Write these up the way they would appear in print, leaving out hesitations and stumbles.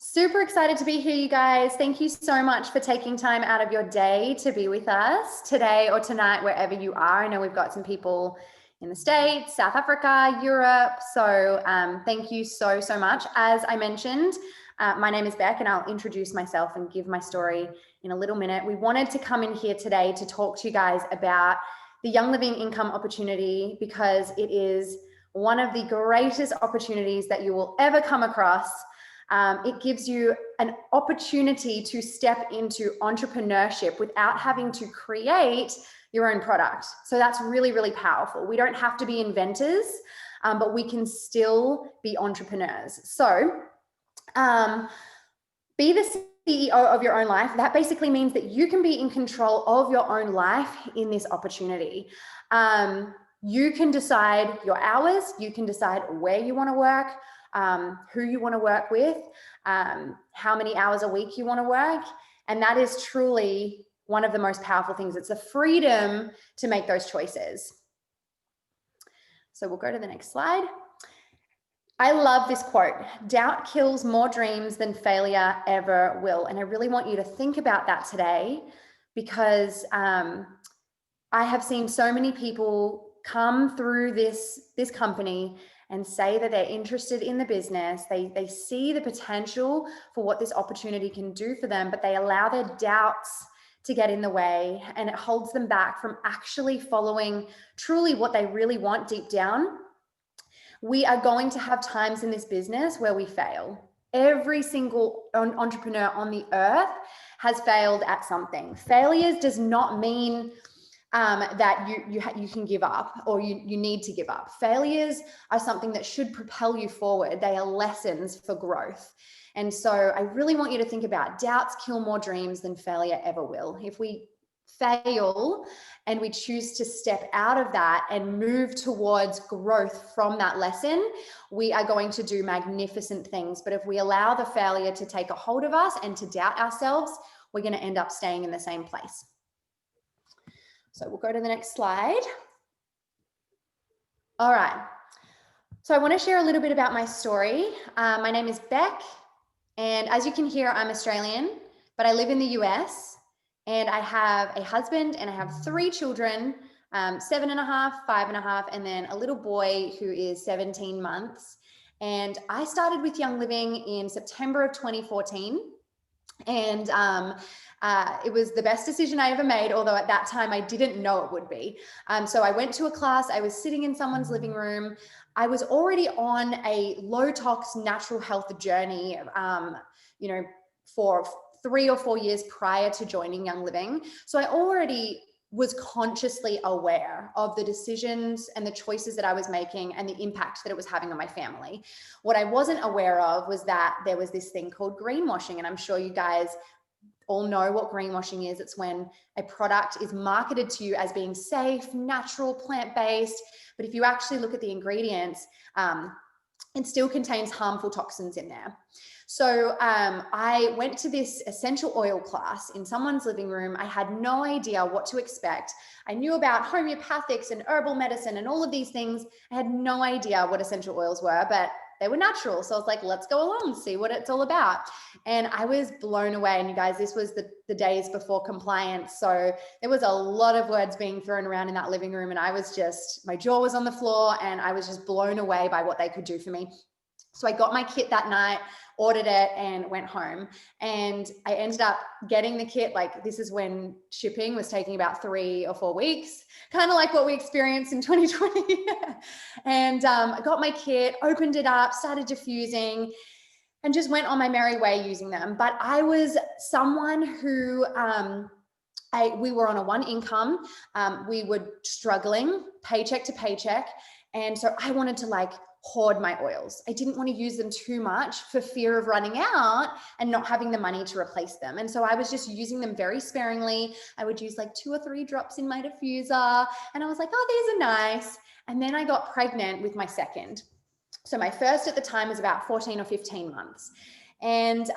Super excited to be here, you guys. Thank you so much for taking time out of your day to be with us today or tonight, wherever you are. I know we've got some people in the States, South Africa, Europe. So thank you so much. As I mentioned, my name is Beck, and I'll introduce myself and give my story in a little minute. We wanted to come in here today to talk to you guys about the Young Living income opportunity, because it is one of the greatest opportunities that you will ever come across. It gives you an opportunity to step into entrepreneurship without having to create your own product. So that's really, really powerful. We don't have to be inventors, but we can still be entrepreneurs. So be the CEO of your own life. That basically means that you can be in control of your own life in this opportunity. You can decide your hours. You can decide where you want to work, who you want to work with, how many hours a week you want to work. And that is truly one of the most powerful things. It's the freedom to make those choices. So we'll go to the next slide. I love this quote: doubt kills more dreams than failure ever will. And I really want you to think about that today, because I have seen so many people come through this company and say that they're interested in the business. They see the potential for what this opportunity can do for them, but they allow their doubts to get in the way, and it holds them back from actually following truly what they really want deep down. We are going to have times in this business where we fail. Every single entrepreneur on the earth has failed at something. Failures does not mean that you can give up, or you need to give up. Failures are something that should propel you forward. They are lessons for growth. And so I really want you to think about doubts kill more dreams than failure ever will. If we fail and we choose to step out of that and move towards growth from that lesson, we are going to do magnificent things. But if we allow the failure to take a hold of us and to doubt ourselves, we're going to end up staying in the same place. So we'll go to the next slide. All right. So I want to share a little bit about my story. My name is Beck, and as you can hear, I'm Australian, but I live in the US, and I have a husband and I have 3 children, 7.5, 5.5, and then a little boy who is 17 months. And I started with Young Living in September of 2014. And it was the best decision I ever made, although at that time I didn't know it would be. So I went to a class. I was sitting in someone's living room. I was already on a low tox natural health journey, for 3 or 4 years prior to joining Young Living. So I already was consciously aware of the decisions and the choices that I was making and the impact that it was having on my family. What I wasn't aware of was that there was this thing called greenwashing. And I'm sure you guys all know what greenwashing is. It's when a product is marketed to you as being safe, natural, plant-based, but if you actually look at the ingredients, it still contains harmful toxins in there. So I went to this essential oil class in someone's living room. I had no idea what to expect. I knew about homeopathics and herbal medicine and all of these things. I had no idea what essential oils were, but they were natural. So I was like, let's go along, see what it's all about. And I was blown away. And you guys, this was the days before compliance. So there was a lot of words being thrown around in that living room. And I was just, my jaw was on the floor, and I was just blown away by what they could do for me. So I got my kit that night, ordered it, and went home. And I ended up getting the kit. Like, this is when shipping was taking about 3 or 4 weeks, kind of like what we experienced in 2020. And I got my kit, opened it up, started diffusing, and just went on my merry way using them. But I was someone who, we were on a one income. We were struggling paycheck to paycheck. And so I wanted to hoard my oils. I didn't want to use them too much for fear of running out and not having the money to replace them. And so I was just using them very sparingly. I would use 2 or 3 drops in my diffuser. And I was like, oh, these are nice. And then I got pregnant with my second. So my first at the time was about 14 or 15 months. And,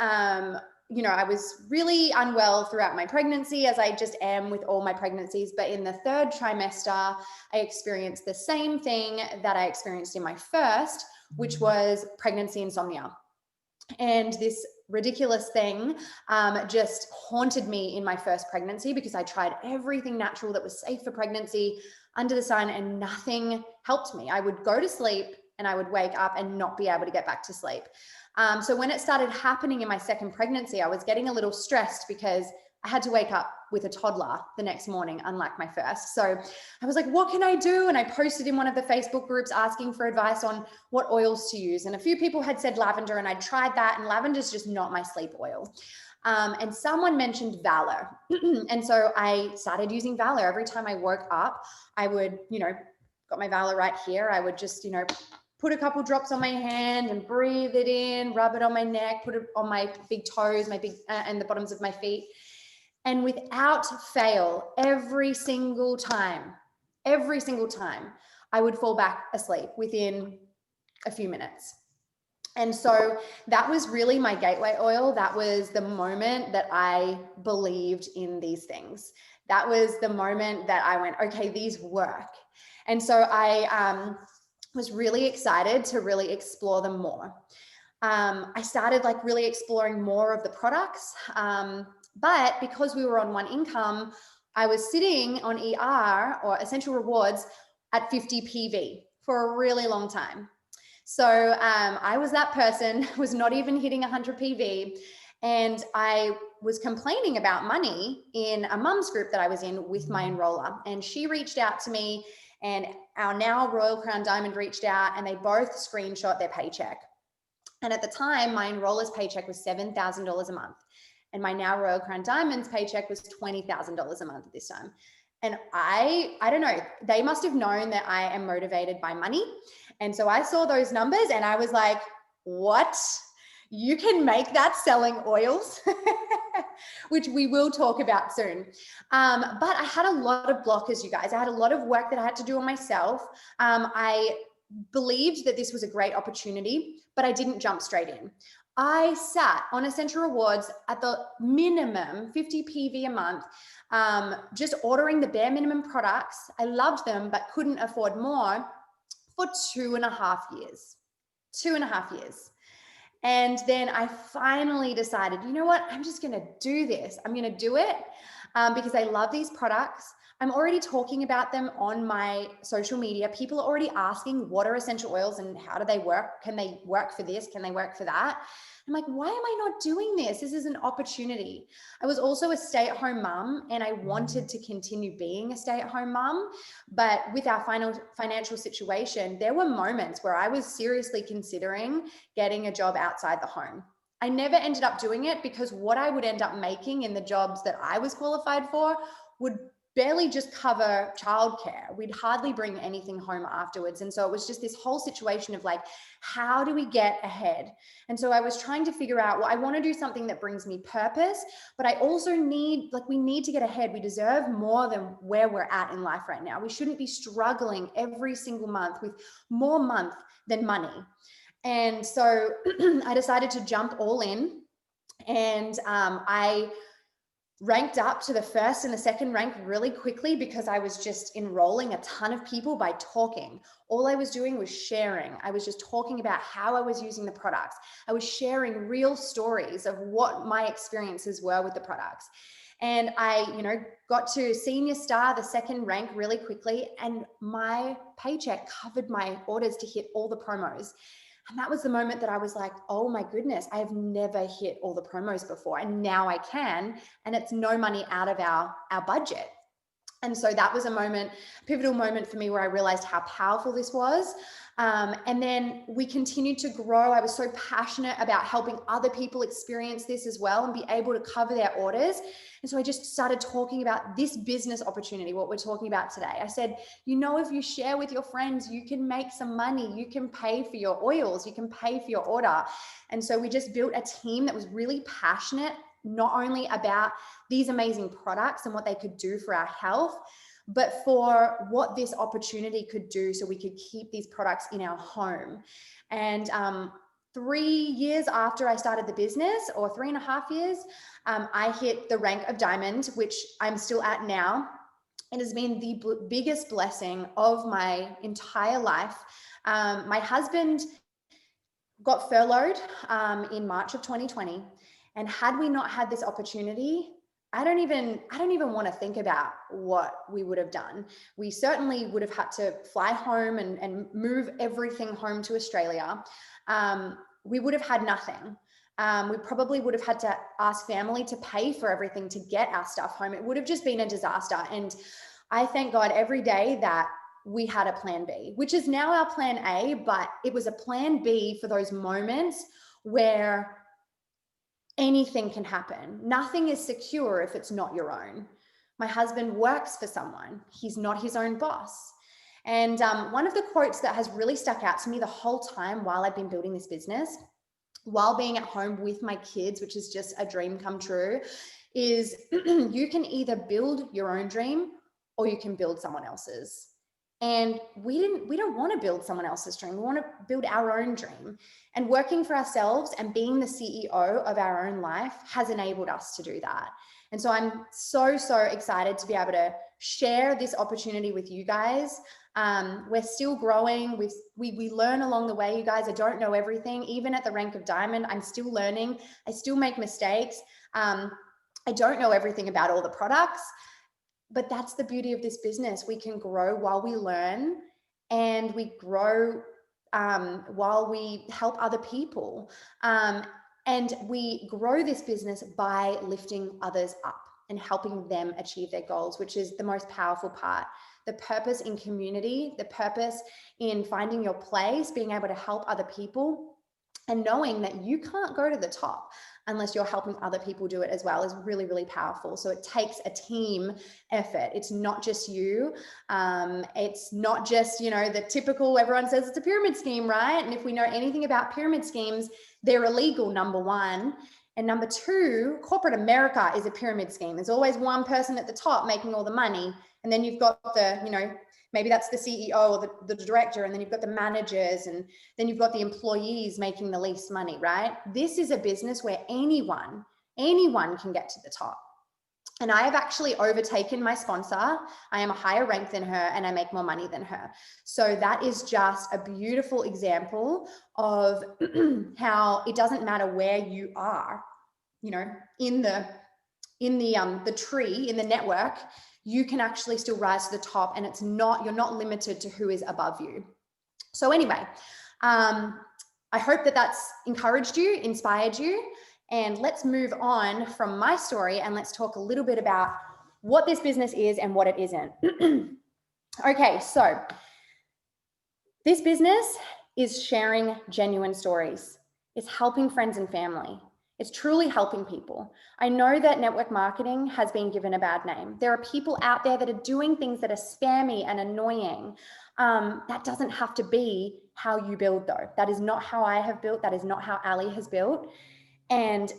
I was really unwell throughout my pregnancy, as I just am with all my pregnancies. But in the 3rd trimester, I experienced the same thing that I experienced in my first, which was pregnancy insomnia. And this ridiculous thing just haunted me in my first pregnancy, because I tried everything natural that was safe for pregnancy under the sun and nothing helped me. I would go to sleep and I would wake up and not be able to get back to sleep. So when it started happening in my second pregnancy, I was getting a little stressed because I had to wake up with a toddler the next morning, unlike my first. So I was like, what can I do? And I posted in one of the Facebook groups asking for advice on what oils to use. And a few people had said lavender, and I tried that, and lavender's just not my sleep oil. And someone mentioned Valor. And so I started using Valor. Every time I woke up, I would, got my Valor right here. I would just, put a couple drops on my hand and breathe it in, rub it on my neck, put it on my big toes, and the bottoms of my feet. And without fail, every single time, I would fall back asleep within a few minutes. And so that was really my gateway oil. That was the moment that I believed in these things. That was the moment that I went, okay, these work. And so I was really excited to really explore them more. I started really exploring more of the products. But because we were on one income, I was sitting on ER, or Essential Rewards, at 50 PV for a really long time. So I was that person, was not even hitting 100 PV. And I was complaining about money in a mum's group that I was in with my enroller. And she reached out to me, and our now Royal Crown Diamond reached out, and they both screenshot their paycheck. And at the time, my enroller's paycheck was $7,000 a month. And my now Royal Crown Diamond's paycheck was $20,000 a month at this time. And I don't know, they must have known that I am motivated by money. And so I saw those numbers and I was like, what? You can make that selling oils, which we will talk about soon. But I had a lot of blockers, you guys. I had a lot of work that I had to do on myself. I believed that this was a great opportunity, but I didn't jump straight in. I sat on Essential Rewards at the minimum 50 PV a month, just ordering the bare minimum products. I loved them, but couldn't afford more for 2.5 years. 2.5 years. And then I finally decided, you know what? I'm just going to do this. I'm going to do it because I love these products. I'm already talking about them on my social media. People are already asking, what are essential oils and how do they work? Can they work for this? Can they work for that? I'm like, why am I not doing this? This is an opportunity. I was also a stay-at-home mom, and I wanted to continue being a stay-at-home mom. But with our financial situation, there were moments where I was seriously considering getting a job outside the home. I never ended up doing it because what I would end up making in the jobs that I was qualified for would barely just cover childcare. We'd hardly bring anything home afterwards. And so it was just this whole situation of how do we get ahead? And so I was trying to figure out, well, I want to do something that brings me purpose, but I also we need to get ahead. We deserve more than where we're at in life right now. We shouldn't be struggling every single month with more month than money. And so I decided to jump all in, and I ranked up to the first and the second rank really quickly because I was just enrolling a ton of people by talking. All I was doing was sharing. I was just talking about how I was using the products. I was sharing real stories of what my experiences were with the products. And I, got to senior star, the second rank, really quickly. And my paycheck covered my orders to hit all the promos. And that was the moment that I was like, oh my goodness, I have never hit all the promos before. And now I can, and it's no money out of our budget. And so that was a pivotal moment for me where I realized how powerful this was. And then we continued to grow. I was so passionate about helping other people experience this as well and be able to cover their orders. And so I just started talking about this business opportunity, what we're talking about today. I said, if you share with your friends, you can make some money, you can pay for your oils, you can pay for your order. And so we just built a team that was really passionate, not only about these amazing products and what they could do for our health, but for what this opportunity could do so we could keep these products in our home. And 3 years after I started the business, or 3.5 years, I hit the rank of diamond, which I'm still at now. It has been the biggest blessing of my entire life. My husband got furloughed in March of 2020. And had we not had this opportunity, I don't even want to think about what we would have done. We certainly would have had to fly home and move everything home to Australia. We would have had nothing. We probably would have had to ask family to pay for everything to get our stuff home. It would have just been a disaster. And I thank God every day that we had a plan B, which is now our plan A, but it was a plan B for those moments where anything can happen. Nothing is secure if it's not your own. My husband works for someone. He's not his own boss. And one of the quotes that has really stuck out to me the whole time while I've been building this business, while being at home with my kids, which is just a dream come true, is you can either build your own dream or you can build someone else's. And we don't want to build someone else's dream. We want to build our own dream. And working for ourselves and being the CEO of our own life has enabled us to do that. And so I'm so excited to be able to share this opportunity with you guys. We're still growing. We learn along the way, you guys. I don't know everything. Even at the rank of diamond, I'm still learning. I still make mistakes. I don't know everything about all the products. But that's the beauty of this business. We can grow while we learn, and we grow while we help other people. And we grow this business by lifting others up and helping them achieve their goals, which is the most powerful part. The purpose in community, the purpose in finding your place, being able to help other people, and knowing that you can't go to the top unless you're helping other people do it as well is really, really powerful. So it takes a team effort. It's not just you. It's not just, the typical, everyone says it's a pyramid scheme, right? And if we know anything about pyramid schemes, they're illegal, number one. And number two, corporate America is a pyramid scheme. There's always one person at the top making all the money. And then you've got the, maybe that's the CEO or the director, and then you've got the managers, and then you've got the employees making the least money, right? This is a business where anyone can get to the top. And I have actually overtaken my sponsor. I am a higher rank than her, and I make more money than her. So that is just a beautiful example of how it doesn't matter where you are, in the tree, in the network, you can actually still rise to the top, and you're not limited to who is above you. So anyway, I hope that that's encouraged you, inspired you, and let's move on from my story and let's talk a little bit about what this business is and what it isn't. Okay, so this business is sharing genuine stories. It's helping friends and family. It's truly helping people. I know that network marketing has been given a bad name. There are people out there that are doing things that are spammy and annoying. That doesn't have to be how you build, though. That is not how I have built. That is not how Ali has built. And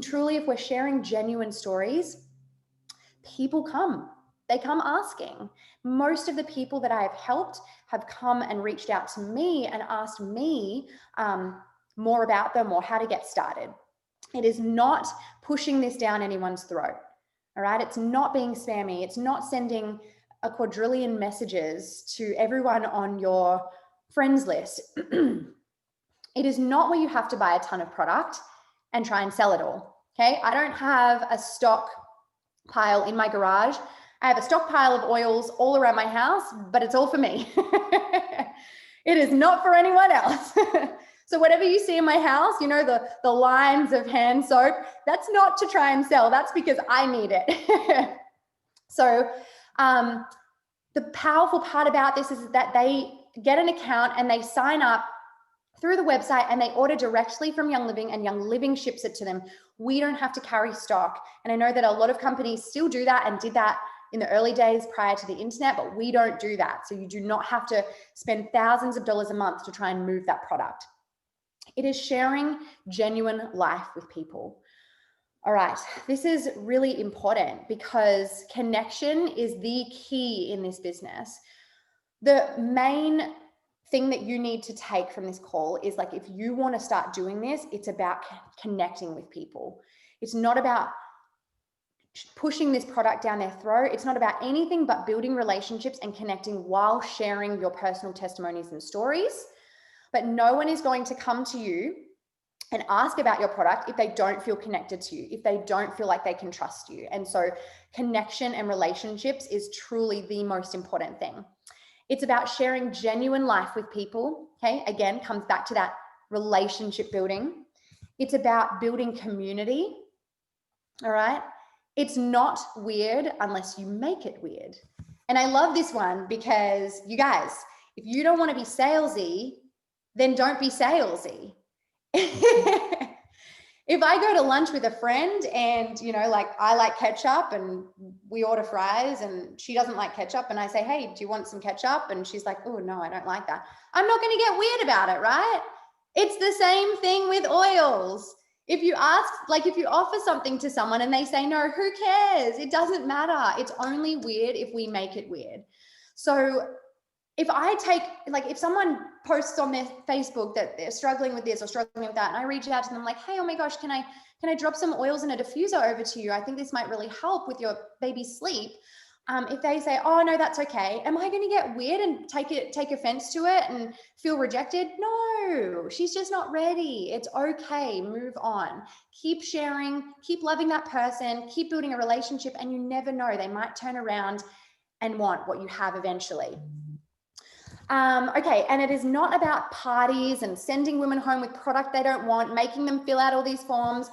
truly, if we're sharing genuine stories, people come. They come asking. Most of the people that I have helped have come and reached out to me and asked me more about them or how to get started. It is not pushing this down anyone's throat, all right? It's not being spammy. It's not sending a quadrillion messages to everyone on your friends list. It is not where you have to buy a ton of product and try and sell it all, okay? I don't have a stock pile in my garage. I have a stockpile of oils all around my house, but it's all for me. It is not for anyone else. So whatever you see in my house, the lines of hand soap, that's not to try and sell. That's because I need it. So the powerful part about this is that they get an account and they sign up through the website and they order directly from Young Living, and Young Living ships it to them. We don't have to carry stock. And I know that a lot of companies still do that and did that in the early days prior to the internet, but we don't do that. So you do not have to spend thousands of dollars a month to try and move that product. It is sharing genuine life with people. All right, this is really important because connection is the key in this business. The main thing that you need to take from this call is, like, if you want to start doing this, it's about connecting with people. It's not about pushing this product down their throat. It's not about anything but building relationships and connecting while sharing your personal testimonies and stories. but no one is going to come to you and ask about your product if they don't feel connected to you, if they don't feel like they can trust you. And so connection and relationships is truly the most important thing. It's about sharing genuine life with people. Okay, again, comes back to that relationship building. It's about building community. All right. It's not weird unless you make it weird. And I love this one because you guys, if you don't want to be salesy, then don't be salesy. If I go to lunch with a friend and, you know, like I like ketchup and we order fries and she doesn't like ketchup and I say, hey, do you want some ketchup? And she's like, oh, no, I don't like that. I'm not going to get weird about it, right? It's the same thing with oils. If you ask, like if you offer something to someone and they say no, who cares? It doesn't matter. It's only weird if we make it weird. So if I take, like if someone posts on their Facebook that they're struggling with this or struggling with that, and I reach out to them like, hey, oh my gosh, can I drop some oils and a diffuser over to you? I think this might really help with your baby's sleep. If they say, oh no, that's okay, am I going to get weird and take offense to it and feel rejected? No, she's just not ready. It's okay. Move on. Keep sharing, keep loving that person, keep building a relationship, and you never know, they might turn around and want what you have eventually. Okay, and it is not about parties and sending women home with product they don't want, making them fill out all these forms.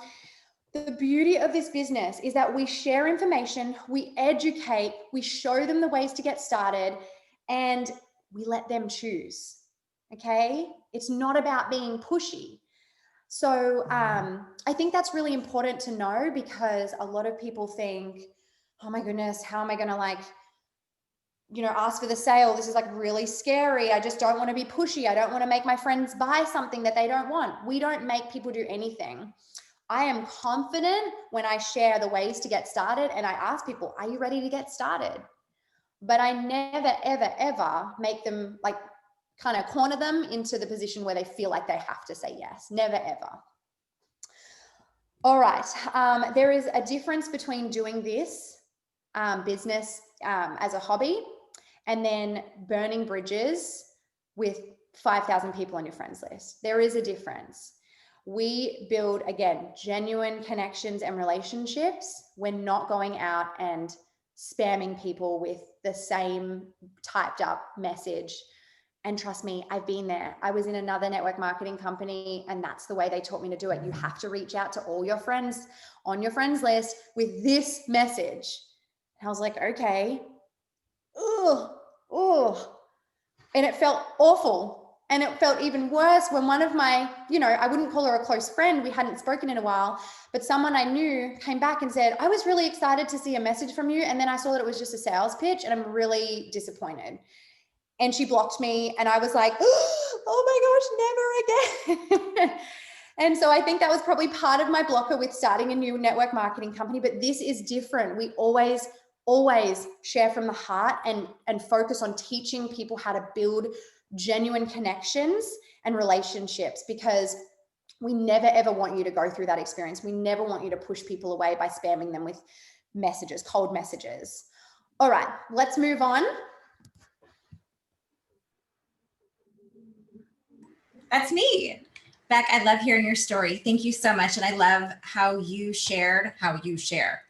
The beauty of this business is that we share information, we educate, we show them the ways to get started, and we let them choose, okay? It's not about being pushy. So I think that's really important to know because a lot of people think, oh my goodness, how am I gonna like, you know, ask for the sale? This is like really scary. I just don't want to be pushy. I don't want to make my friends buy something that they don't want. We don't make people do anything. I am confident when I share the ways to get started and I ask people, are you ready to get started? But I never, ever, ever make them like kind of corner them into the position where they feel like they have to say yes. Never, ever. All right. There is a difference between doing this business as a hobby and then burning bridges with 5,000 people on your friends list. There is a difference. We build, again, genuine connections and relationships. We're not going out and spamming people with the same typed up message. And trust me, I've been there. I was in another network marketing company and that's the way they taught me to do it. You have to reach out to all your friends on your friends list with this message. And I was like, okay, and it felt awful. And it felt even worse when one of my, you know, I wouldn't call her a close friend, we hadn't spoken in a while, but someone I knew came back and said, I was really excited to see a message from you. And then I saw that it was just a sales pitch and I'm really disappointed. And she blocked me and I was like, oh my gosh, never again. And so I think that was probably part of my blocker with starting a new network marketing company, but this is different. We always share from the heart and focus on teaching people how to build genuine connections and relationships, because we never ever want you to go through that experience. We never want you to push people away by spamming them with messages, cold messages. All right, let's move on. That's me. Beck, I love hearing your story. Thank you so much. And I love how you shared how you share.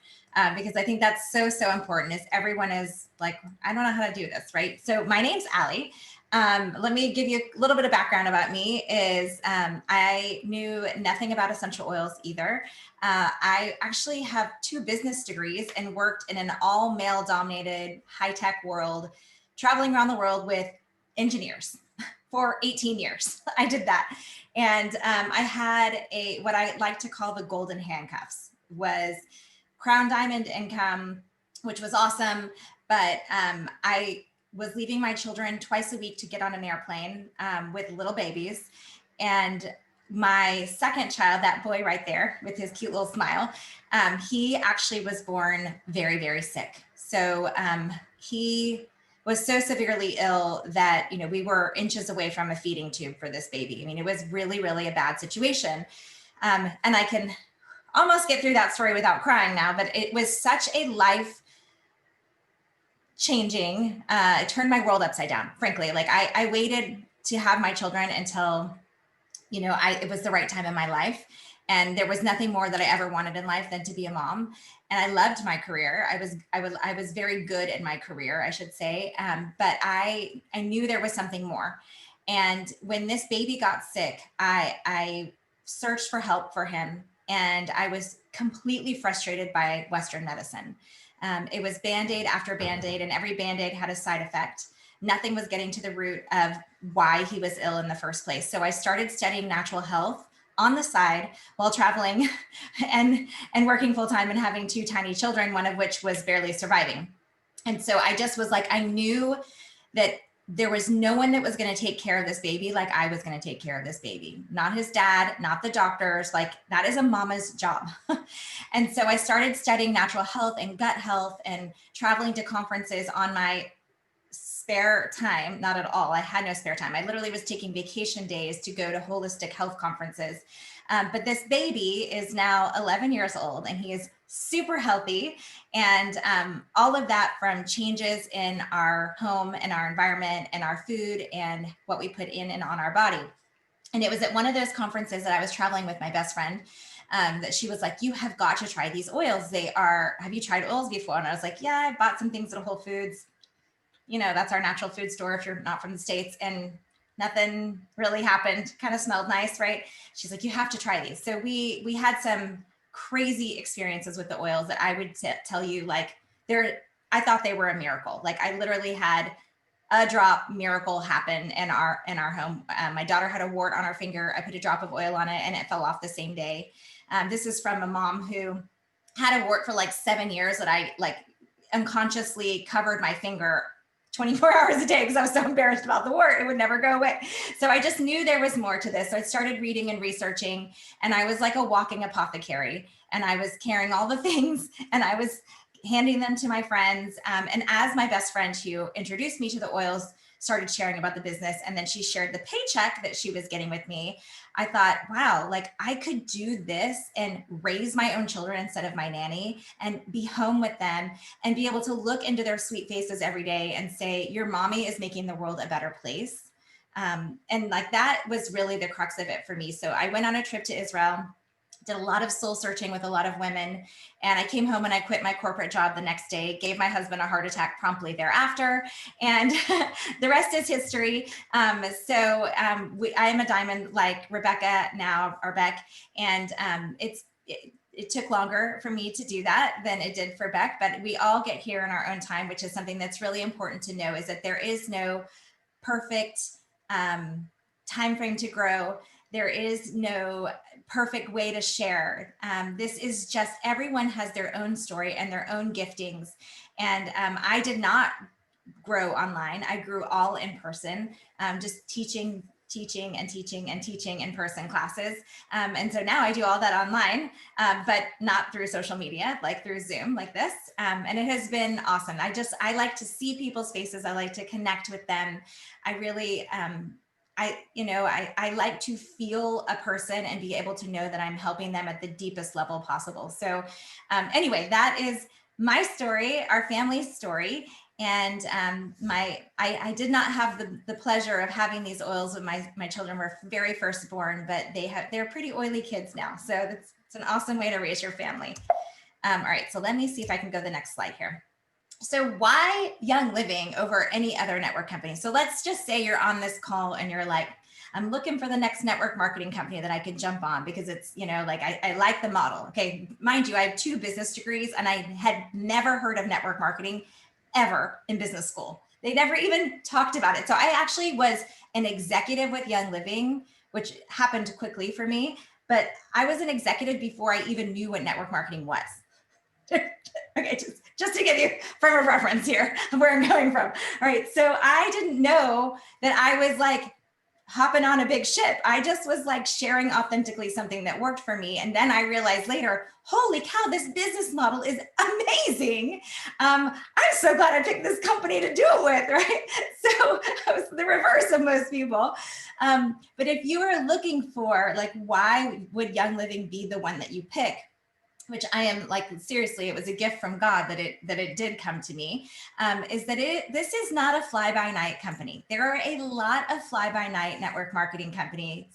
Because I think that's so, so important is everyone is like, I don't know how to do this, right? So my name's Allie. Let me give you a little bit of background about me is I knew nothing about essential oils either. I actually have 2 business degrees and worked in an all male dominated high-tech world, traveling around the world with engineers for 18 years. I did that. And I had what I like to call the golden handcuffs, was Crown Diamond income, which was awesome. But I was leaving my children twice a week to get on an airplane with little babies. And my second child, that boy right there with his cute little smile, he actually was born very, very sick. So he was so severely ill that, you know, we were inches away from a feeding tube for this baby. I mean, it was really, really a bad situation. And I can almost get through that story without crying now, but it was such a life changing, it turned my world upside down, frankly. Like I waited to have my children until, you know, it was the right time in my life. And there was nothing more that I ever wanted in life than to be a mom. And I loved my career. I was very good in my career, I should say. But I knew there was something more. And when this baby got sick, I searched for help for him. And I was completely frustrated by Western medicine. It was Band-Aid after Band-Aid, and every Band-Aid had a side effect. Nothing was getting to the root of why he was ill in the first place. So I started studying natural health on the side while traveling and working full time and having 2 tiny children, one of which was barely surviving. And so I just was like, I knew that there was no one that was going to take care of this baby like I was going to take care of this baby. Not his dad, not the doctors. Like, that is a mama's job. And so I started studying natural health and gut health and traveling to conferences on my spare time. Not at all. I had no spare time. I literally was taking vacation days to go to holistic health conferences. But this baby is now 11 years old, and he is super healthy. And all of that from changes in our home and our environment and our food and what we put in and on our body. And it was at one of those conferences that I was traveling with my best friend, that she was like, you have got to try these oils. Have you tried oils before? And I was like, yeah, I bought some things at Whole Foods. You know, that's our natural food store if you're not from the States, and nothing really happened. Kind of smelled nice, right? She's like, you have to try these. So we had some crazy experiences with the oils that I would tell you, like, I thought they were a miracle. Like, I literally had a drop miracle happen in our home. My daughter had a wart on her finger. I put a drop of oil on it and it fell off the same day. This is from a mom who had a wart for like 7 years that I like unconsciously covered my finger 24 hours a day because I was so embarrassed about the wart. It would never go away. So I just knew there was more to this. So I started reading and researching, and I was like a walking apothecary, and I was carrying all the things and I was handing them to my friends. And as my best friend who introduced me to the oils started sharing about the business, and then she shared the paycheck that she was getting with me, I thought, wow, like I could do this and raise my own children instead of my nanny and be home with them and be able to look into their sweet faces every day and say, your mommy is making the world a better place. And like, that was really the crux of it for me. So I went on a trip to Israel, did a lot of soul searching with a lot of women. And I came home and I quit my corporate job the next day, gave my husband a heart attack promptly thereafter. And the rest is history. I am a diamond like Rebecca now, or Beck. And it took longer for me to do that than it did for Beck, but we all get here in our own time, which is something that's really important to know, is that there is no perfect time frame to grow. There is no perfect way to share. This is just, everyone has their own story and their own giftings. And I did not grow online. I grew all in person, just teaching in person classes. And so now I do all that online, but not through social media, like through Zoom like this. And it has been awesome. I like to see people's faces. I like to connect with them. I really, I like to feel a person and be able to know that I'm helping them at the deepest level possible. So anyway, that is my story, our family's story. And I did not have the pleasure of having these oils when my children were very first born, but they're pretty oily kids now. So it's an awesome way to raise your family. All right, so let me see if I can go the next slide here. So why Young Living over any other network company? So let's just say you're on this call and you're like, I'm looking for the next network marketing company that I can jump on because it's, like, I like the model. Okay. Mind you, I have 2 business degrees and I had never heard of network marketing ever in business school. They never even talked about it. So I actually was an executive with Young Living, which happened quickly for me, but I was an executive before I even knew what network marketing was. Okay, just to give you frame of reference here, where I'm going from. All right, so I didn't know that I was like hopping on a big ship. I just was like sharing authentically something that worked for me. And then I realized later, holy cow, this business model is amazing. I'm so glad I picked this company to do it with, right? So I was the reverse of most people. But if you are looking for like, why would Young Living be the one that you pick? which I am like, seriously, it was a gift from God that it did come to me, is that this is not a fly-by-night company. There are a lot of fly-by-night network marketing companies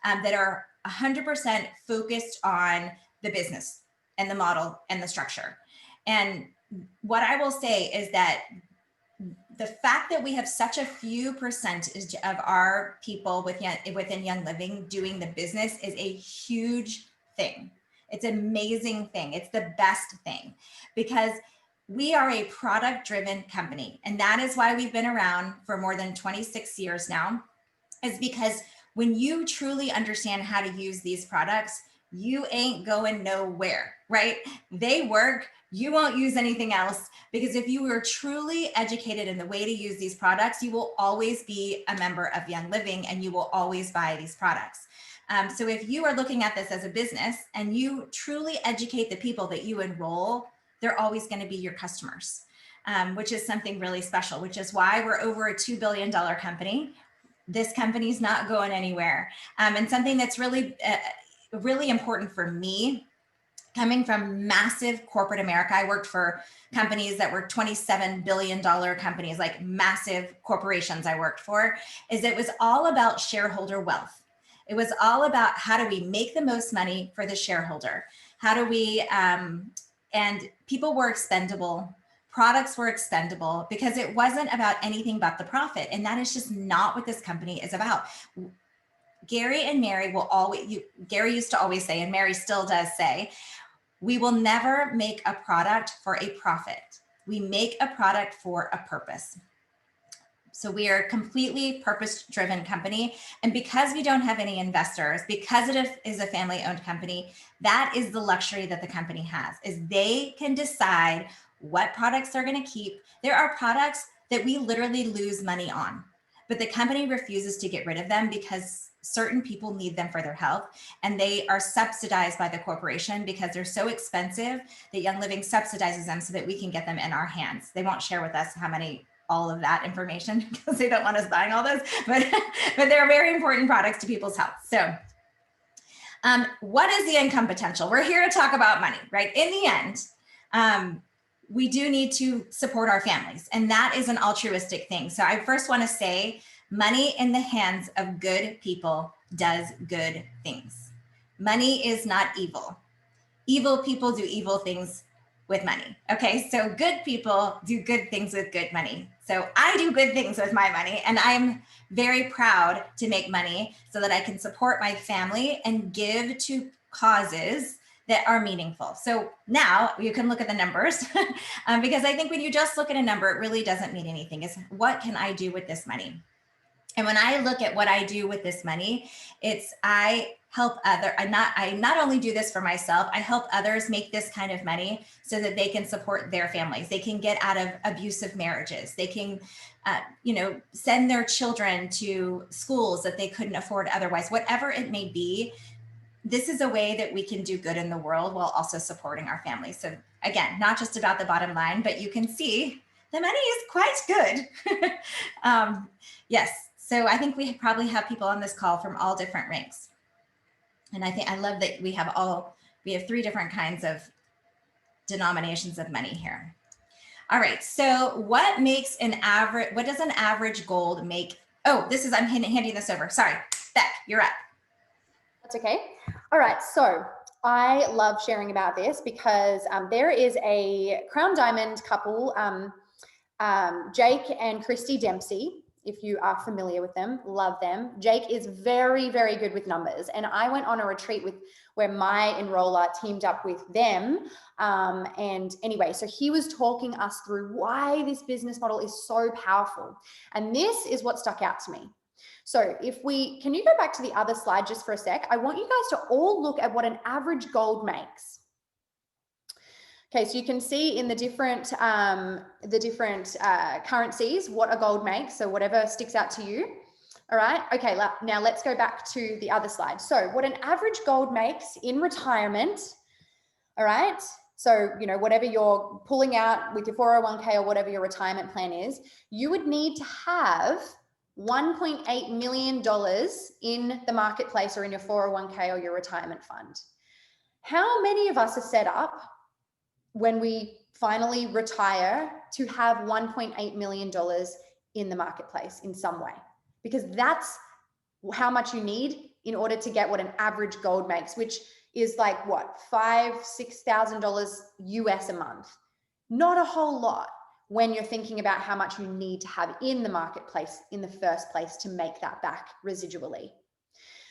that are 100% focused on the business and the model and the structure. And what I will say is that the fact that we have such a few percentage of our people within Young Living doing the business is a huge thing. It's an amazing thing. It's the best thing, because we are a product-driven company. And that is why we've been around for more than 26 years now, is because when you truly understand how to use these products, you ain't going nowhere, right? They work. You won't use anything else, because if you were truly educated in the way to use these products, you will always be a member of Young Living and you will always buy these products. So if you are looking at this as a business and you truly educate the people that you enroll, they're always going to be your customers, which is something really special, which is why we're over a $2 billion company. This company's not going anywhere. And something that's really, really important for me, coming from massive corporate America, I worked for companies that were $27 billion companies, like massive corporations I worked for, is it was all about shareholder wealth. It was all about how do we make the most money for the shareholder? How do we, and people were expendable, products were expendable, because it wasn't about anything but the profit. And that is just not what this company is about. Gary and Mary will always, Gary used to always say, and Mary still does say, we will never make a product for a profit. We make a product for a purpose. So we are a completely purpose-driven company. And because we don't have any investors, because it is a family-owned company, that is the luxury that the company has, is they can decide what products they're going to keep. There are products that we literally lose money on, but the company refuses to get rid of them because certain people need them for their health, and they are subsidized by the corporation because they're so expensive that Young Living subsidizes them so that we can get them in our hands. They won't share with us all of that information because they don't want us buying all those, but they're very important products to people's health. So what is the income potential? We're here to talk about money, right? In the end, we do need to support our families, and that is an altruistic thing. So I first want to say, money in the hands of good people does good things. Money is not evil. Evil people do evil things with money. Okay, so good people do good things with good money. So I do good things with my money, and I'm very proud to make money so that I can support my family and give to causes that are meaningful. So now you can look at the numbers because I think when you just look at a number, it really doesn't mean anything. It's what can I do with this money? And when I look at what I do with this money, it's I help I not only do this for myself, I help others make this kind of money so that they can support their families. They can get out of abusive marriages. They can, send their children to schools that they couldn't afford otherwise, whatever it may be. This is a way that we can do good in the world while also supporting our families. So again, not just about the bottom line, but you can see the money is quite good. Yes. So I think we probably have people on this call from all different ranks. And I love that we have 3 different kinds of denominations of money here. All right. So what does an average gold make? Oh, I'm handing this over. Sorry, Beck, you're up. That's okay. All right. So I love sharing about this because there is a Crown Diamond couple, Jake and Christy Dempsey. If you are familiar with them, love them. Jake is very, very good with numbers. And I went on a retreat where my enroller teamed up with them. And anyway, so he was talking us through why this business model is so powerful. And this is what stuck out to me. So can you go back to the other slide just for a sec? I want you guys to all look at what an average gold makes. Okay, so you can see in the different currencies what a gold makes. So whatever sticks out to you. All right. Okay, now let's go back to the other slide. So what an average gold makes in retirement. All right. So, whatever you're pulling out with your 401k or whatever your retirement plan is, you would need to have $1.8 million in the marketplace or in your 401k or your retirement fund. How many of us are set up when we finally retire to have $1.8 million in the marketplace in some way? Because that's how much you need in order to get what an average gold makes, which is like what, $5,000-$6,000 US a month. Not a whole lot when you're thinking about how much you need to have in the marketplace in the first place to make that back residually.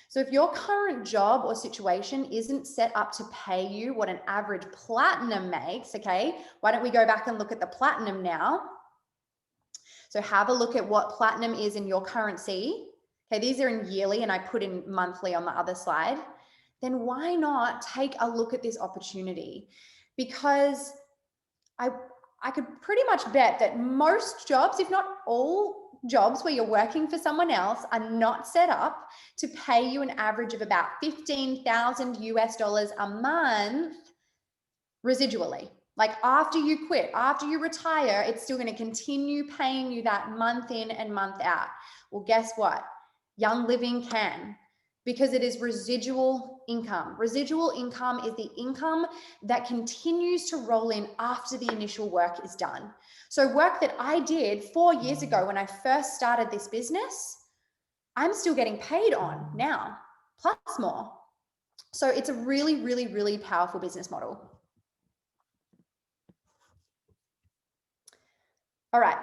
So if your current job or situation isn't set up to pay you what an average platinum makes, okay, why don't we go back and look at the platinum now? So have a look at what platinum is in your currency. Okay, these are in yearly and I put in monthly on the other slide. Then why not take a look at this opportunity? Because I could pretty much bet that most jobs, if not all jobs where you're working for someone else, are not set up to pay you an average of about 15,000 US dollars a month residually. Like after you quit, after you retire, it's still going to continue paying you that month in and month out. Well, guess what? Young Living can, because it is residual income. Residual income is the income that continues to roll in after the initial work is done. So work that I did 4 years ago when I first started this business, I'm still getting paid on now, plus more. So it's a really, really, really powerful business model. All right,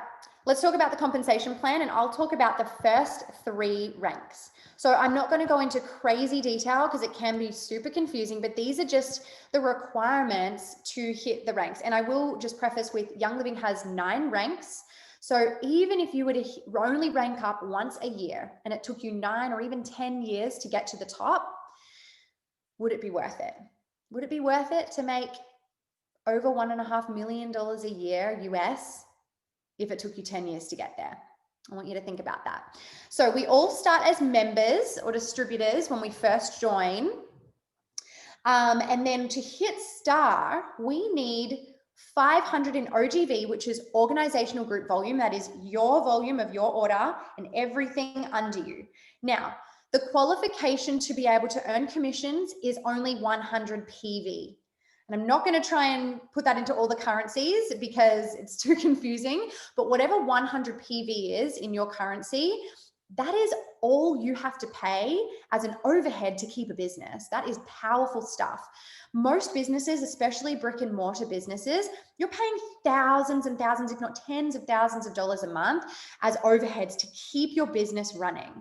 let's talk about the compensation plan, and I'll talk about the first 3 ranks. So I'm not going to go into crazy detail because it can be super confusing, but these are just the requirements to hit the ranks. And I will just preface with Young Living has 9 ranks. So even if you were to only rank up once a year and it took you 9 or even 10 years to get to the top, would it be worth it? Would it be worth it to make over $1.5 million a year US if it took you 10 years to get there? I want you to think about that. So we all start as members or distributors when we first join. And then to hit star, we need 500 in OGV, which is organizational group volume. That is your volume of your order and everything under you. Now, the qualification to be able to earn commissions is only 100 PV. And I'm not going to try and put that into all the currencies because it's too confusing, but whatever 100 PV is in your currency, that is all you have to pay as an overhead to keep a business. That is powerful stuff. Most businesses, especially brick and mortar businesses, you're paying thousands and thousands, if not tens of thousands of dollars a month as overheads to keep your business running.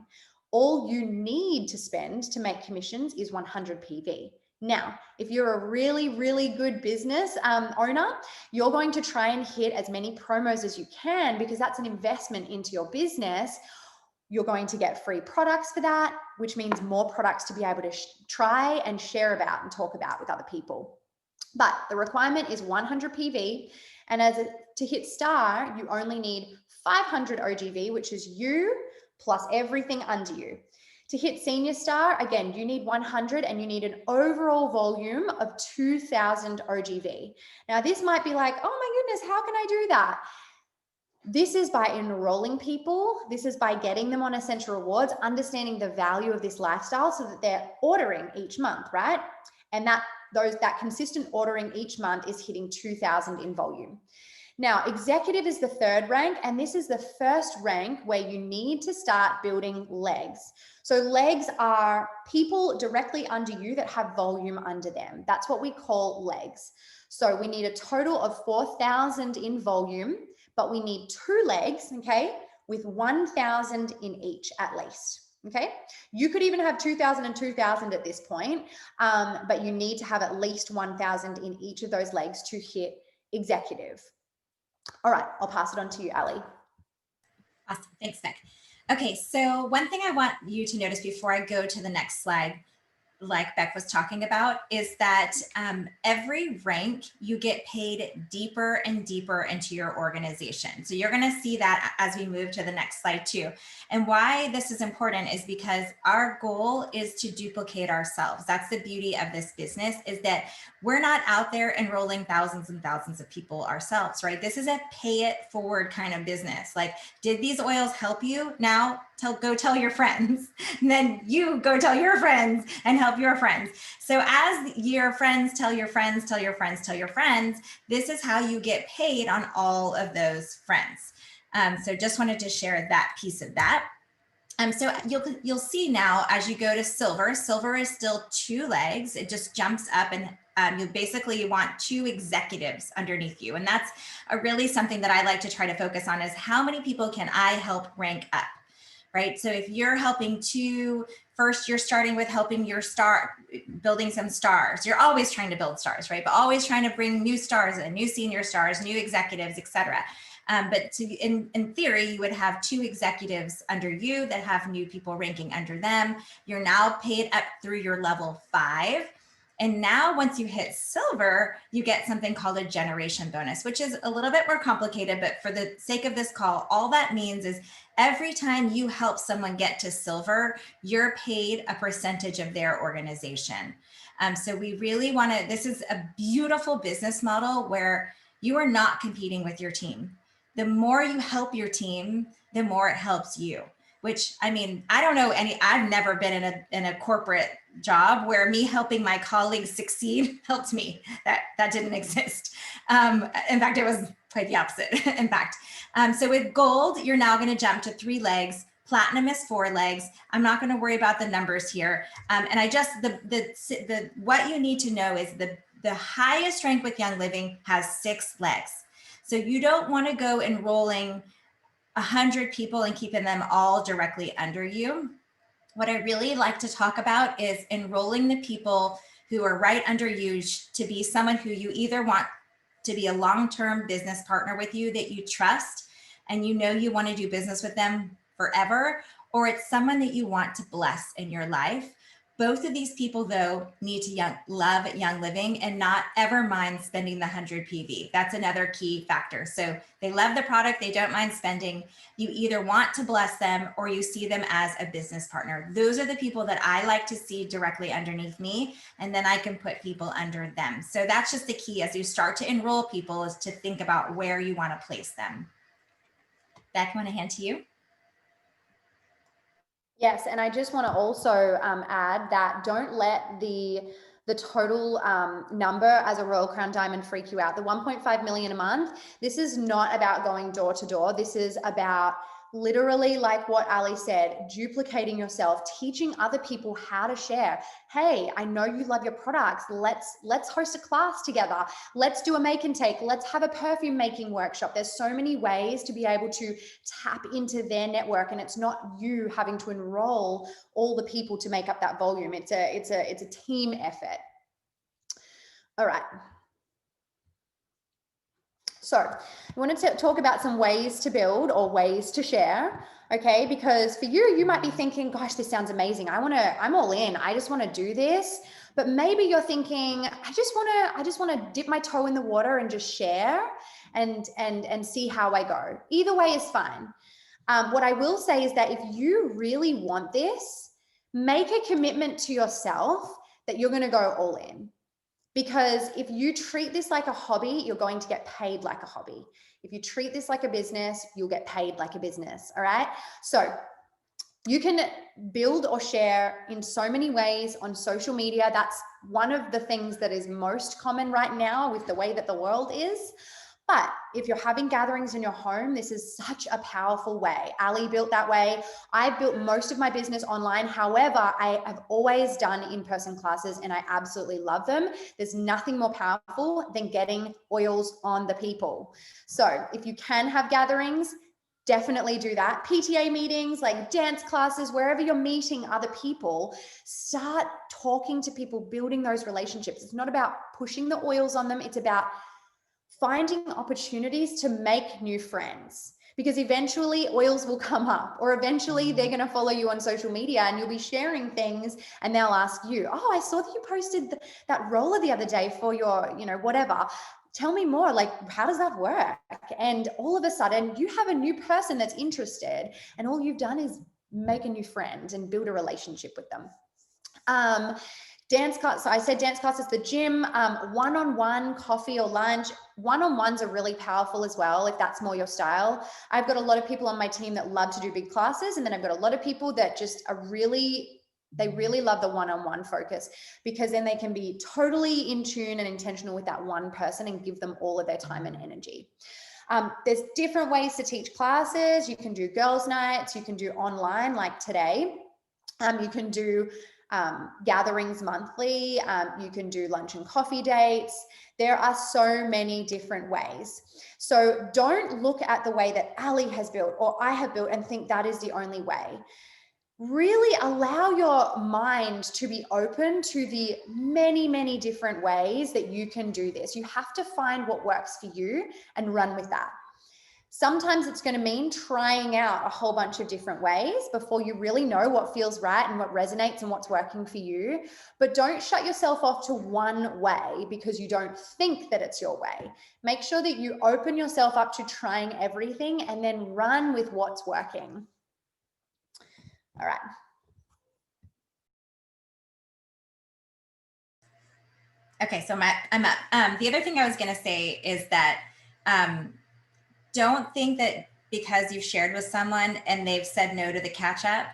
All you need to spend to make commissions is 100 PV. Now, if you're a really, really good business owner, you're going to try and hit as many promos as you can because that's an investment into your business. You're going to get free products for that, which means more products to be able to try and share about and talk about with other people. But the requirement is 100 PV. And to hit star, you only need 500 OGV, which is you plus everything under you. To hit senior star, again, you need 100 and you need an overall volume of 2,000 OGV. Now, this might be like, oh my goodness, how can I do that? This is by enrolling people. This is by getting them on Essential Rewards, understanding the value of this lifestyle so that they're ordering each month, right? And that consistent ordering each month is hitting 2,000 in volume. Now, executive is the 3rd rank, and this is the first rank where you need to start building legs. So legs are people directly under you that have volume under them. That's what we call legs. So we need a total of 4,000 in volume, but we need 2 legs, okay, with 1,000 in each at least. Okay, you could even have 2,000 and 2,000 at this point, but you need to have at least 1,000 in each of those legs to hit executive. All right, I'll pass it on to you, Ali. Awesome. Thanks, Beck. Okay, so one thing I want you to notice before I go to the next slide, like Beck was talking about, is that every rank you get paid deeper and deeper into your organization. So you're going to see that as we move to the next slide too. And why this is important is because our goal is to duplicate ourselves. That's the beauty of this business, is that we're not out there enrolling thousands and thousands of people ourselves, right? This is a pay it forward kind of business. Like, did these oils help you? Now go tell your friends. And then you go tell your friends and help help your friends. So as your friends tell your friends, tell your friends, tell your friends, this is how you get paid on all of those friends. So just wanted to share that piece of that. So you'll see now as you go to silver, silver is still 2 legs. It just jumps up, and you basically want 2 executives underneath you. And that's really something that I like to try to focus on, is how many people can I help rank up, right? So if you're helping first you're starting with helping your building some stars. You're always trying to build stars, right? But always trying to bring new stars in, new senior stars, new executives, etc. But in theory, you would have 2 executives under you that have new people ranking under them. You're now paid up through your level 5. And now once you hit silver, you get something called a generation bonus, which is a little bit more complicated, but for the sake of this call, all that means is every time you help someone get to silver, you're paid a percentage of their organization. So we really want to, this is a beautiful business model where you are not competing with your team. The more you help your team, the more it helps you, which, I mean, I don't know I've never been in a corporate job where me helping my colleagues succeed helped me. That didn't exist. In fact, it was quite the opposite, in fact. So with gold, you're now going to jump to 3 legs. Platinum is 4 legs. I'm not going to worry about the numbers here. And I just, what you need to know is the highest rank with Young Living has 6 legs. So you don't want to go enrolling 100 people and keeping them all directly under you. What I really like to talk about is enrolling the people who are right under you to be someone who you either want to be a long-term business partner with you that you trust and you know you want to do business with them forever, or it's someone that you want to bless in your life. Both of these people, though, need to love Young Living and not ever mind spending the 100 PV. That's another key factor. So they love the product, they don't mind spending. You either want to bless them or you see them as a business partner. Those are the people that I like to see directly underneath me, and then I can put people under them. So that's just the key as you start to enroll people, is to think about where you want to place them. Beck, I want to hand to you. Yes, and I just want to also add that don't let the total number as a Royal Crown Diamond freak you out. The 1.5 million a month, this is not about going door to door. This is about literally, like what Ali said, duplicating yourself, teaching other people how to share. Hey, I know you love your products. Let's host a class together. Let's do a make and take. Let's have a perfume making workshop. There's so many ways to be able to tap into their network, and it's not you having to enroll all the people to make up that volume. It's a team effort. All right. So I wanted to talk about some ways to build or ways to share, okay? Because for you might be thinking, gosh, this sounds amazing. I'm all in. I just want to do this. But maybe you're thinking, I just want to dip my toe in the water and just share and see how I go. Either way is fine. What I will say is that if you really want this, make a commitment to yourself that you're going to go all in. Because if you treat this like a hobby, you're going to get paid like a hobby. If you treat this like a business, you'll get paid like a business. All right. So you can build or share in so many ways on social media. That's one of the things that is most common right now with the way that the world is. But if you're having gatherings in your home, this is such a powerful way. Ali built that way. I built most of my business online. However, I have always done in-person classes and I absolutely love them. There's nothing more powerful than getting oils on the people. So if you can have gatherings, definitely do that. PTA meetings, like dance classes, wherever you're meeting other people, start talking to people, building those relationships. It's not about pushing the oils on them. It's about finding opportunities to make new friends, because eventually oils will come up, or eventually they're going to follow you on social media and you'll be sharing things and they'll ask you, oh, I saw that you posted that roller the other day for your, whatever. Tell me more, like, how does that work? And all of a sudden you have a new person that's interested, and all you've done is make a new friend and build a relationship with them. Dance class. So I said dance classes, the gym, one-on-one coffee or lunch. One-on-ones are really powerful as well, if that's more your style. I've got a lot of people on my team that love to do big classes. And then I've got a lot of people that just are really They really love the one-on-one focus because then they can be totally in tune and intentional with that one person and give them all of their time and energy. There's different ways to teach classes. You can do girls' nights, you can do online like today. You can do gatherings monthly. You can do lunch and coffee dates. There are so many different ways. So don't look at the way that Ali has built or I have built and think that is the only way. Really allow your mind to be open to the many, many different ways that you can do this. You have to find what works for you and run with that. Sometimes it's going to mean trying out a whole bunch of different ways before you really know what feels right and what resonates and what's working for you. But don't shut yourself off to one way because you don't think that it's your way. Make sure that you open yourself up to trying everything and then run with what's working. All right. Okay, so I'm up. The other thing I was going to say is that don't think that because you've shared with someone and they've said no to the catch up,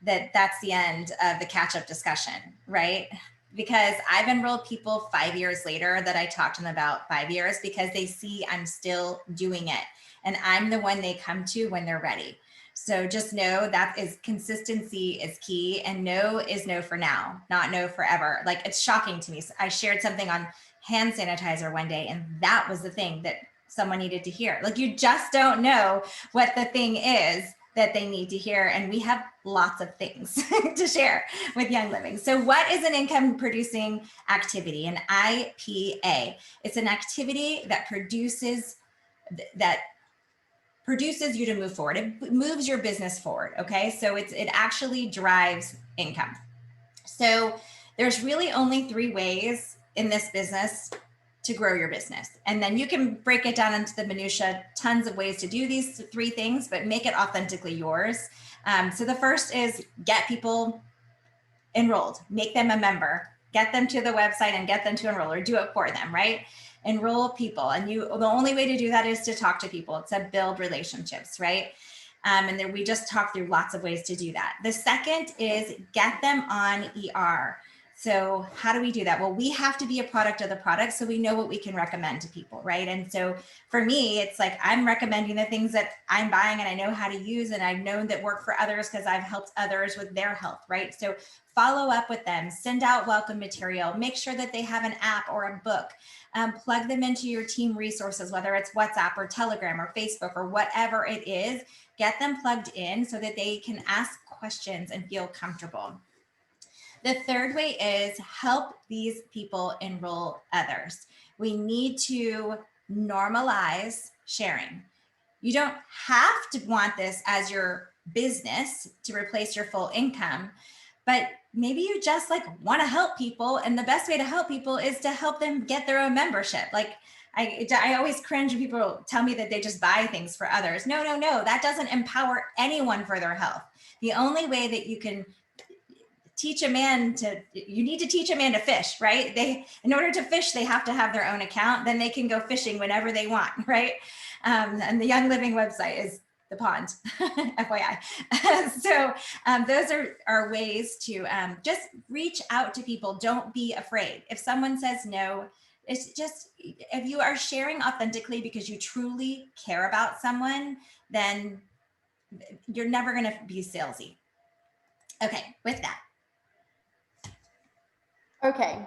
that that's the end of the catch up discussion, right? Because I've enrolled people 5 years later that I talked to them about 5 years because they see I'm still doing it. And I'm the one they come to when they're ready. So just know that is consistency is key, and no is no for now, not no forever. Like, it's shocking to me. I shared something on hand sanitizer one day, and that was the thing that someone needed to hear. Like, you just don't know what the thing is that they need to hear. And we have lots of things to share with Young Living. So what is an income producing activity? An IPA. It's an activity that produces you to move forward. It moves your business forward. Okay. So it actually drives income. So there's really only 3 ways in this business to grow your business. And then you can break it down into the minutia, tons of ways to do these 3 things, but make it authentically yours. So the first is get people enrolled, make them a member, get them to the website and get them to enroll, or do it for them, right? Enroll people. And the only way to do that is to talk to people. It's to build relationships, right? And then we just talked through lots of ways to do that. The second is get them on ER. So how do we do that? Well, we have to be a product of the product, so we know what we can recommend to people, right? And so for me, it's like I'm recommending the things that I'm buying and I know how to use, and I've known that work for others because I've helped others with their health, right? So follow up with them, send out welcome material, make sure that they have an app or a book, plug them into your team resources, whether it's WhatsApp or Telegram or Facebook or whatever it is, get them plugged in so that they can ask questions and feel comfortable. The third way is help these people enroll others. We need to normalize sharing. You don't have to want this as your business to replace your full income, but maybe you just like want to help people. And the best way to help people is to help them get their own membership. Like I always cringe when people tell me that they just buy things for others. No, that doesn't empower anyone for their health. The only way that you can you need to teach a man to fish, right? In order to fish, they have to have their own account. Then they can go fishing whenever they want, right? And the Young Living website is the pond, FYI. So those are ways to just reach out to people. Don't be afraid. If someone says no, it's just, if you are sharing authentically because you truly care about someone, then you're never going to be salesy. Okay, with that. Okay,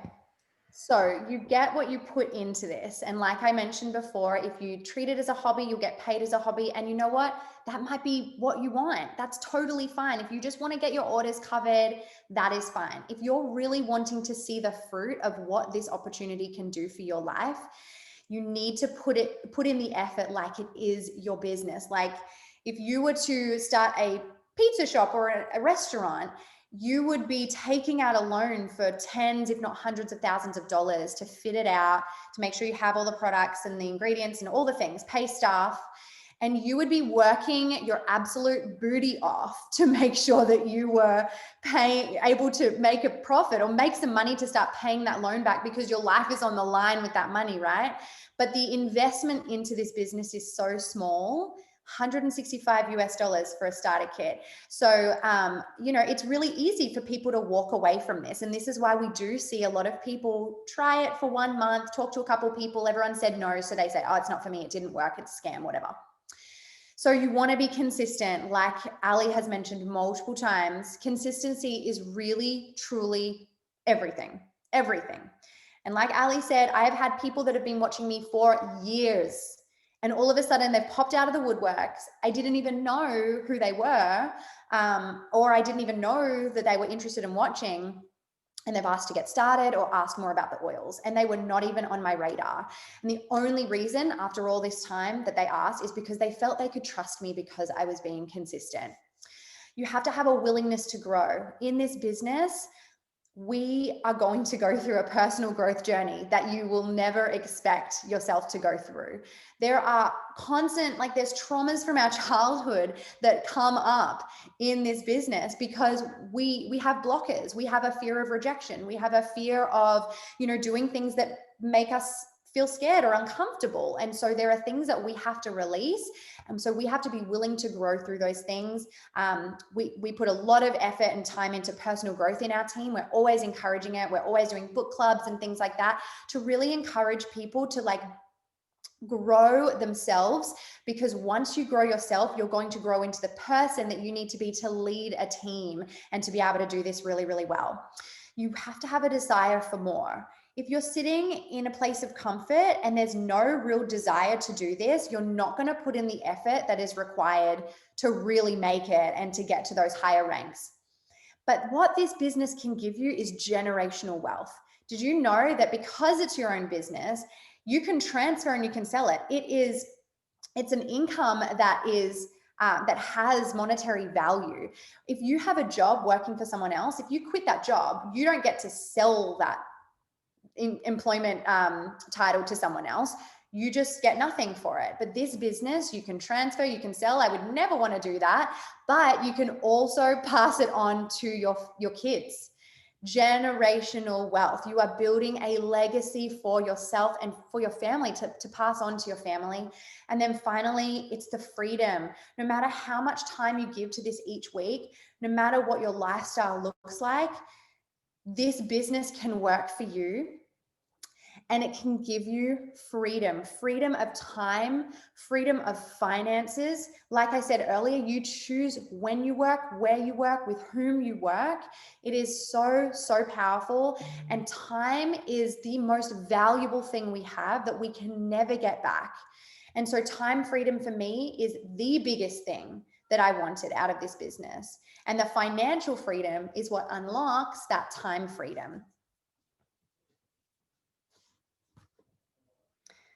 so you get what you put into this. And like I mentioned before, if you treat it as a hobby, you'll get paid as a hobby. And you know what? That might be what you want. That's totally fine. If you just want to get your orders covered, that is fine. If you're really wanting to see the fruit of what this opportunity can do for your life, you need to put in the effort like it is your business. Like if you were to start a pizza shop or a restaurant, you would be taking out a loan for tens, if not hundreds of thousands of dollars to fit it out, to make sure you have all the products and the ingredients and all the things, pay staff. And you would be working your absolute booty off to make sure that you were able to make a profit or make some money to start paying that loan back, because your life is on the line with that money, right? But the investment into this business is so small. 165 US dollars for a starter kit. So, it's really easy for people to walk away from this. And this is why we do see a lot of people try it for 1 month, talk to a couple of people, everyone said no. So they say, oh, it's not for me. It didn't work. It's a scam, whatever. So you want to be consistent. Like Ali has mentioned multiple times, consistency is really, truly everything, everything. And like Ali said, I have had people that have been watching me for years, and all of a sudden they've popped out of the woodworks. I didn't even know who they were, or I didn't even know that they were interested in watching. And they've asked to get started or asked more about the oils, and they were not even on my radar. And the only reason after all this time that they asked is because they felt they could trust me because I was being consistent. You have to have a willingness to grow. In this business, we are going to go through a personal growth journey that you will never expect yourself to go through. There are there's traumas from our childhood that come up in this business because we have blockers. We have a fear of rejection. We have a fear of, doing things that make us feel scared or uncomfortable. And so there are things that we have to release. And so we have to be willing to grow through those things. We put a lot of effort and time into personal growth in our team. We're always encouraging it. We're always doing book clubs and things like that to really encourage people to grow themselves, because once you grow yourself, you're going to grow into the person that you need to be to lead a team and to be able to do this really, really well. You have to have a desire for more. If you're sitting in a place of comfort and there's no real desire to do this, you're not going to put in the effort that is required to really make it and to get to those higher ranks. But what this business can give you is generational wealth. Did you know that because it's your own business, you can transfer and you can sell it? It's an income that has monetary value. If you have a job working for someone else, if you quit that job, you don't get to sell that employment title to someone else. You just get nothing for it. But this business, you can transfer, you can sell. I would never want to do that, but you can also pass it on to your kids. Generational wealth. You are building a legacy for yourself and for your family to pass on to your family. And then finally, it's the freedom. No matter how much time you give to this each week, no matter what your lifestyle looks like, this business can work for you. And it can give you freedom of time, freedom of finances. Like I said earlier, you choose when you work, where you work, with whom you work. It is so, so powerful. And time is the most valuable thing we have that we can never get back. And so time freedom for me is the biggest thing that I wanted out of this business. And the financial freedom is what unlocks that time freedom.